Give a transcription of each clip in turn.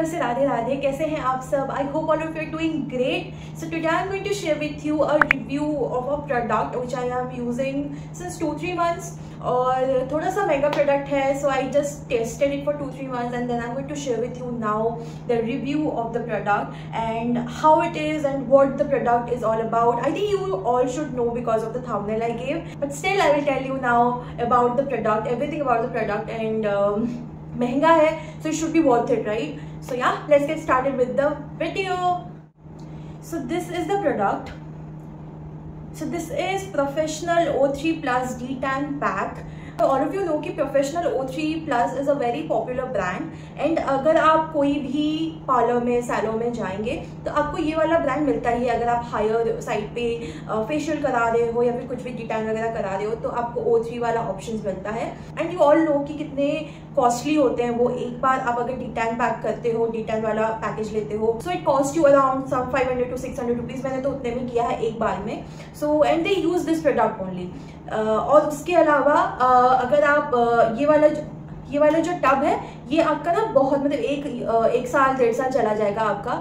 तरफ से राधे राधे। कैसे हैं आप सब? I hope all of you are doing great. So today I am going to share with you a review of a product which I am using since 2-3 months। और थोड़ा सा महंगा प्रोडक्ट है, so I just tested it for 2-3 months and then I am going to share with you now the review of the product and how it is and what the product is all about. I think you all should know because of the thumbnail I gave, but still I will tell you now about the product, everything about the product, and महंगा है, so it should be worth it, right? So yeah, let's get started with the video. So this is the product. So this is Professional O3 Plus D-Tan Pack. तो all of you know कि professional O3 Plus is a very popular brand and अगर आप कोई भी parlour में salon में जाएंगे तो आपको ये वाला ब्रांड मिलता ही है। अगर आप हायर साइड पे फेशियल करा रहे हो या फिर कुछ भी डिटैन वगैरह करा रहे हो तो आपको O3 वाला ऑप्शन मिलता है। एंड यू ऑल नो कि कितने कॉस्टली होते हैं वो। एक बार आप अगर डिटैन पैक करते हो, डिटैन वाला पैकेज लेते हो, so it cost you around some 500 to 600 rupees. मैंने तो उतने में किया है एक बार में। So and they use this product only. और उसके अलावा अगर आप ये वाला जो टब है ये आपका ना बहुत मतलब एक साल 1.5 साल चला जाएगा आपका।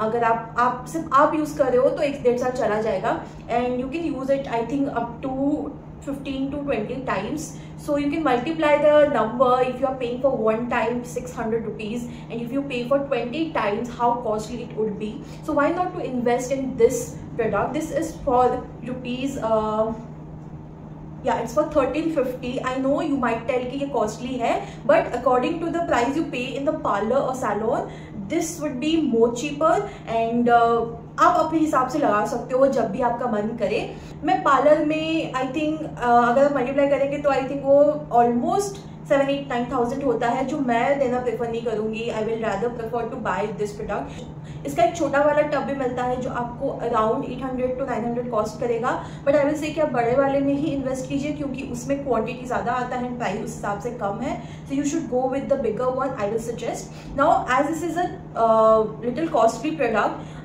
अगर आप सिर्फ आप यूज़ कर रहे हो तो 1-1.5 साल चला जाएगा। And you can use it I think up to 15 to 20 times. So you can multiply the number. If you are paying for one time 600 rupees and if you pay for 20 times, how costly it would be. So why not to invest in this product? This is for rupees yeah, it's for 1350. I know you might tell कि ये costly है, but according to the price you pay in the parlor or salon, this would be more cheaper and आप अपने हिसाब से लगा सकते हो जब भी आपका मन करे। मैं पार्लर में आई थिंक अगर आप मल्टीप्लाई करेंगे तो आई थिंक वो ऑलमोस्ट 7-8-9,000 होता है, जो मैं देना प्रेफर नहीं करूंगी। I will rather prefer to buy this product. इसका एक छोटा वाला टब भी मिलता है जो आपको अराउंड 800 to 900 कॉस्ट करेगा, बट आई विल से कि आप बड़े वाले में ही इन्वेस्ट कीजिए क्योंकि उसमें क्वांटिटी ज़्यादा आता है, प्राइस उस हिसाब से कम है। So you should go with the bigger one, I will suggest. Now as this is a little costly product,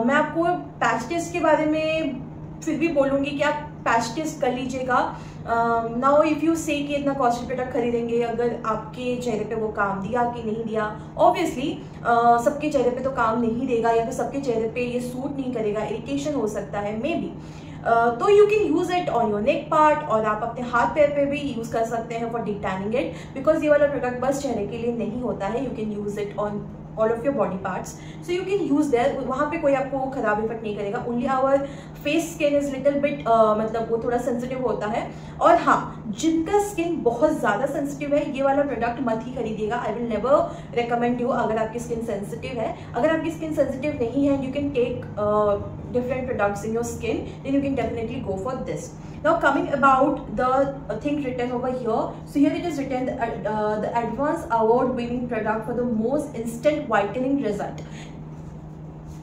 मैं आपको पैच टेस्ट के बारे में फिर भी बोलूँगी कि आप पैच टेस्ट कर लीजिएगा। नाउ इफ़ यू से कि इतना कॉस्टली प्रोडक्ट खरीदेंगे, अगर आपके चेहरे पे वो काम दिया कि नहीं दिया, ऑब्वियसली सबके चेहरे पे तो काम नहीं देगा या फिर सबके चेहरे पे ये सूट नहीं करेगा, इरिटेशन हो सकता है मे बी। तो you can use it on your neck part और आप अपने हाथ पैर पे भी यूज कर सकते हैं फॉर डिटैनिंग इट, बिकॉज ये वाला प्रोडक्ट बस चेहरे के लिए नहीं होता है। You can use it on all of your body parts, so you can use there. वहाँ पे कोई आपको खराब इफेक्ट नहीं करेगा। Only our face skin is little bit मतलब वो थोड़ा सेंसिटिव होता है। और हाँ, जिनका स्किन बहुत ज़्यादा सेंसिटिव है ये वाला प्रोडक्ट मत ही खरीदिएगा। I will never recommend you अगर आपकी स्किन सेंसिटिव है। अगर आपकी स्किन सेंसिटिव नहीं है, you can take different products in your skin, then you can definitely go for this. Now coming about the thing written over here, so here it is written the Advanced Award winning product for the most instant whitening result.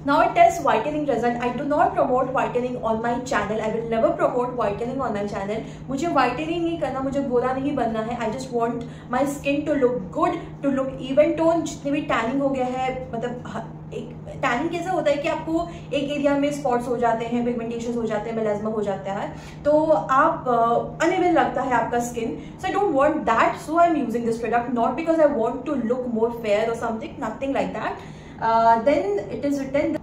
Now it tells whitening result. I do not promote whitening on my channel. I will never promote whitening on my channel. मुझे whitening नहीं करना, मुझे गोरा नहीं बनना है। I just want my skin to look good, to look even tone. जितने भी टैनिंग हो गया है, मतलब एक टैनिंग कैसा होता है कि आपको एक एरिया में स्पॉट्स हो जाते हैं, पिगमेंटेशन हो जाते हैं, मेलास्मा हो जाता है, तो आप अनइवन लगता है आपका skin. So I don't want that, so I am using this product not because I want to look more fair और something, nothing like that. Then it is written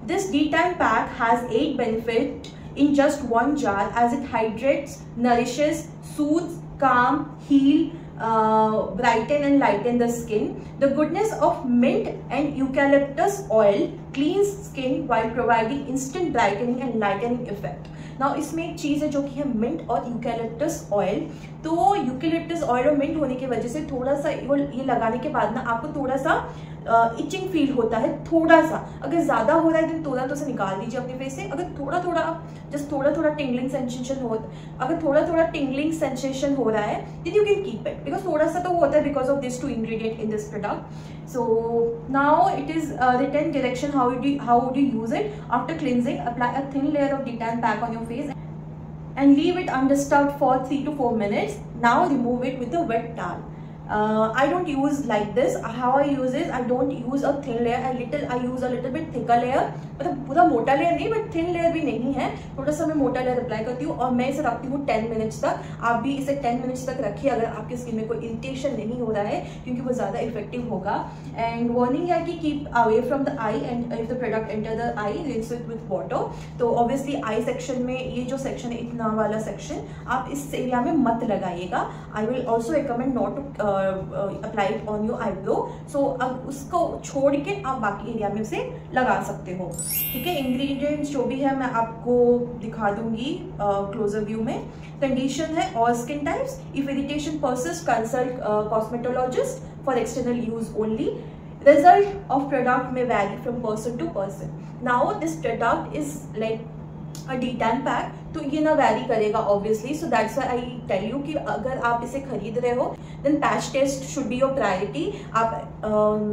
this D-Tan pack has 8 benefits in just one jar as it hydrates, nourishes, soothes, calm, heal, brighten and lighten the skin. The goodness of mint and eucalyptus oil cleans skin while providing instant brightening and lightening effect. Now इसमें एक चीज़ है जो कि है mint और eucalyptus oil. तो eucalyptus oil और mint होने की वजह से थोड़ा सा ये लगाने के बाद ना आपको थोड़ा सा इचिंग फील होता है, थोड़ा सा। अगर ज़्यादा हो रहा है तो तुरंत उसे निकाल दीजिए अपने फेस से। अगर थोड़ा थोड़ा जस्ट थोड़ा टिंगलिंग सेंसेशन हो, अगर थोड़ा टिंगलिंग सेंसेशन हो रहा है then you can keep it, because थोड़ा सा तो वो होता है because of this 2 ingredient in this product. So now it is written direction how would you use it. After cleansing, apply a thin layer of D-Tan pack on your face and leave it undisturbed for 3 to 4 minutes. Now remove it with a wet towel. I don't use like this. How I use is I don't use a thin layer. I use a little bit thicker layer मतलब पूरा मोटा layer नहीं but thin layer भी नहीं है, थोड़ा सा मैं मोटा लेयर अप्लाई करती हूँ और मैं इसे रखती हूँ 10 मिनट्स तक। आप भी इसे 10 मिनट्स तक रखिए अगर आपकी स्किन में कोई इरिटेशन नहीं हो रहा है, क्योंकि वो ज़्यादा इफेक्टिव होगा। एंड वार्निंग है कि keep away from the I and if the product enter the I rinse it with water. तो ऑब्वियसली आई सेक्शन में, ये जो सेक्शन है इतना वाला सेक्शन, आप इस एरिया में मत लगाइएगा। I will also recommend not to apply it on your eyebrow. So अब उसको छोड़ के आप बाकी एरिया में उसे लगा सकते हो। ठीक है, इंग्रेडिएंट्स जो भी है मैं आपको दिखा दूंगी क्लोजर व्यू में। कंडीशन है और skin types, if irritation persist consult cosmetologist for external use only. Result of product may vary from person to person. Now this product is like a D10 pack, तो ये ना vary करेगा obviously. So that's why I tell you कि अगर आप इसे खरीद रहे हो then patch test should be your priority. आप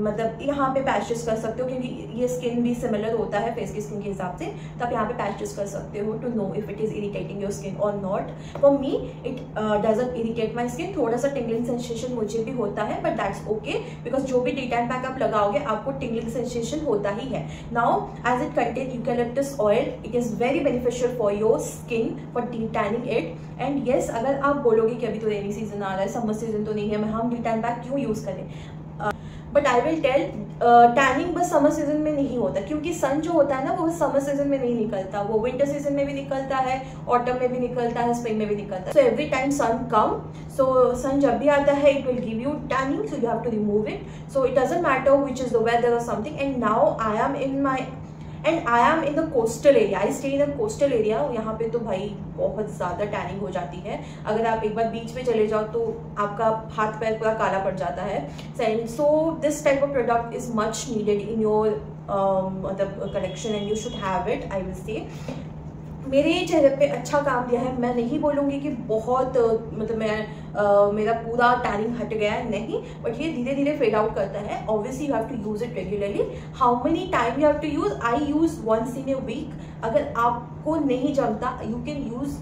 मतलब यहाँ पे पैच टेस्ट कर सकते हो, क्योंकि ये स्किन भी सिमिलर होता है फेस की स्किन के हिसाब से, तो आप यहाँ पे पैच टेस्ट कर सकते हो to know if it is irritating your skin और not. For me it doesn't irritate my skin, थोड़ा सा टिंगलिंग सेंसेशन मुझे भी होता है बट दैट्स ओके, बिकॉज जो भी D10 पैक आप लगाओगे आपको टिंगलिंग सेंसेशन होता ही है। Now as it contain eucalyptus oil, it is very beneficial for your skin for detanning it. And yes, अगर आप बोलोगे कि अभी तो रेनी सीजन आ रहा है, समर सीजन तो नहीं है, हम D10 पैक क्यों यूज करें, but I will tell tanning बस समर सीजन में नहीं होता, क्योंकि सन जो होता है ना वो समर सीजन में नहीं निकलता, वो विंटर सीजन में भी निकलता है, ऑटम में भी निकलता है, स्प्रिंग में भी निकलता है। सो एवरी टाइम सन कम, सो सन जब भी आता है it will give you tanning, so you have to remove it. So it doesn't matter which is the weather और something. And now I am in the coastal area, I stay in the coastal area. यहाँ पे तो भाई बहुत ज़्यादा tanning हो जाती है, अगर आप एक बार बीच पे चले जाओ तो आपका हाथ पैर पूरा काला पड़ जाता है। So this type of product is much needed in your मतलब collection and you should have it, I will say. मेरे चेहरे पे अच्छा काम दिया है, मैं नहीं बोलूँगी कि बहुत मतलब मेरा पूरा टैनिंग हट गया है, नहीं, बट ये धीरे धीरे फेड आउट करता है। Obviously you have to use it regularly. How many time you have to use, I use once in a week. अगर आपको नहीं जमता you can use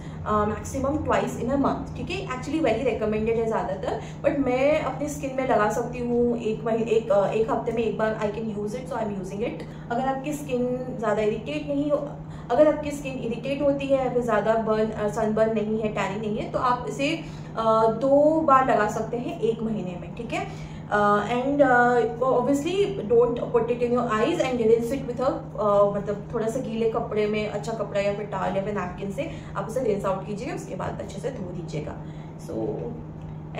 maximum twice in a month, ठीक है। एक्चुअली वेरी रिकमेंडेड है ज़्यादातर, but मैं अपनी स्किन में लगा सकती हूँ एक हफ्ते में एक बार I can use it, so I am using it. अगर आपकी स्किन ज़्यादा इरिटेट नहीं हो, अगर आपकी स्किन इरिटेट होती है, फिर ज़्यादा सनबर्न नहीं है, टैनिंग नहीं है, तो आप इसे 2 बार लगा सकते हैं 1 महीने में, ठीक है। And obviously don't put it in your eyes and rinse it with मतलब थोड़ा सा गीले कपड़े में, अच्छा कपड़ा या फिर टॉवल या फिर नैपकिन से आप उसे रिंस आउट कीजिएगा, उसके बाद अच्छे से धो दीजिएगा। सो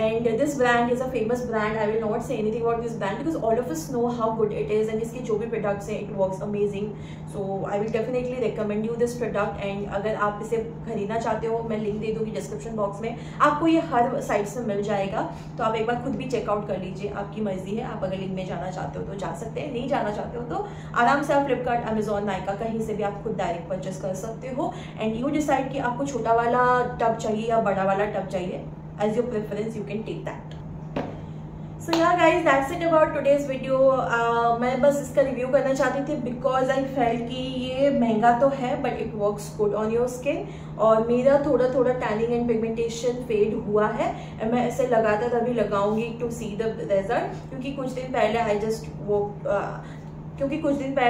and this brand is a famous brand. I will not say anything about this brand because all of us know how good it is and इसके जो भी products हैं it works amazing. So I will definitely recommend you this product. And अगर आप इसे खरीदना चाहते हो मैं लिंक दे दूँगी डिस्क्रिप्शन बॉक्स में, आपको ये हर साइट में मिल जाएगा, तो आप एक बार खुद भी चेकआउट कर लीजिए, आपकी मर्जी है। आप अगर लिंक में जाना चाहते हो तो जा सकते हैं, नहीं जाना चाहते हो तो आराम से आप फ्लिपकार्ट, अमेजोन, नायका कहीं से भी आप खुद डायरेक्ट परचेस कर सकते हो। एंड यू डिसाइड कि आपको छोटा वाला टब चाहिए या बड़ा वाला टब चाहिए, as your preference you can take that. So yeah guys, that's it about today's video. मैं बस इसका रिव्यू करना चाहती थी बिकॉज आई फेल्ट कि ये महंगा तो है but it works good on your skin. और मेरा थोड़ा थोड़ा टैनिंग एंड पिगमेंटेशन फेड हुआ है, मैं इसे लगातार अभी लगाऊंगी टू सी द रिजल्ट, क्योंकि कुछ दिन पहले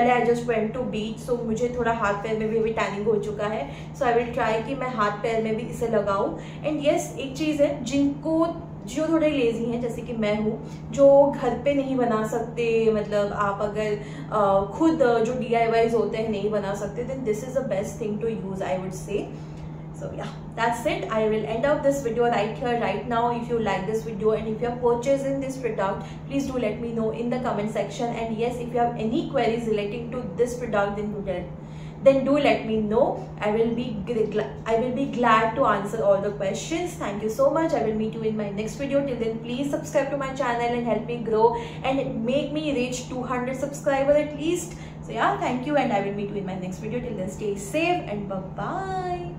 आई जस्ट वेंट टू बीच, सो मुझे थोड़ा हाथ पैर में भी टैनिंग हो चुका है। सो आई विल ट्राई कि मैं हाथ पैर में भी इसे लगाऊं। एंड येस, एक चीज़ है जो थोड़े लेजी हैं जैसे कि मैं हूँ, जो घर पे नहीं बना सकते, मतलब आप अगर खुद जो DIYs होते हैं नहीं बना सकते, then this is the best thing to use, I would say. So yeah, that's it. I will end up this video right here, right now. If you like this video and if you are purchasing this product, please do let me know in the comment section. And yes, if you have any queries relating to this product, then do let me know. I will be glad to answer all the questions. Thank you so much. I will meet you in my next video. Till then, please subscribe to my channel and help me grow and make me reach 200 subscribers at least. So yeah, thank you, and I will meet you in my next video. Till then, stay safe and bye bye.